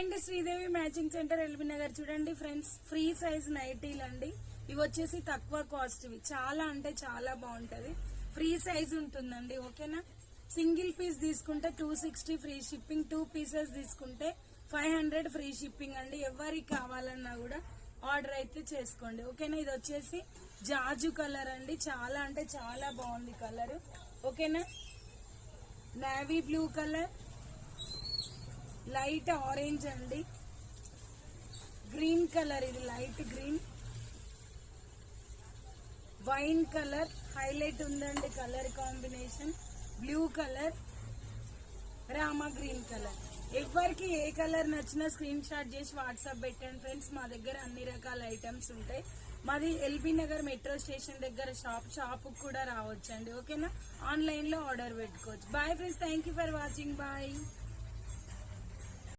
And Sridevi matching centre LB Nagar. చూడండి friends, free size నైటీలు అండి. ఇవి వచ్చేసి తక్కువ కాస్ట్, ఇవి చాలా అంటే చాలా బాగుంటది. ఫ్రీ సైజ్ ఉంటుందండి. ఓకేనా, సింగిల్ పీస్ తీసుకుంటే 260 ఫ్రీ షిప్పింగ్, 2 పీసెస్ తీసుకుంటే 500 ఫ్రీ షిప్పింగ్ అండి. ఎవరికి కావాలన్నా కూడా ఆర్డర్ అయితే చేసుకోండి. ఓకేనా, ఇది వచ్చేసి జాజు కలర్ అండి. చాలా అంటే చాలా బాగుంది కలర్. ఓకేనా, navy blue colour, light orange అండి, గ్రీన్ కలర్, ఇది light green, wine colour highlight ఉందండి colour combination, blue colour, Rama green colour. ఎవరికి ఏ కలర్ నచ్చినా స్క్రీన్ షాట్ చేసి వాట్సాప్ పెట్టండి ఫ్రెండ్స్. మా దగ్గర అన్ని రకాల ఐటమ్స్ ఉంటాయి. మాది ఎల్బీ నగర్ మెట్రో స్టేషన్ దగ్గర షాప్ కూడా రావచ్చండి. ఓకేనా, ఆన్లైన్ లో ఆర్డర్ పెట్టుకోవచ్చు. Bye friends, thank for watching. Bye.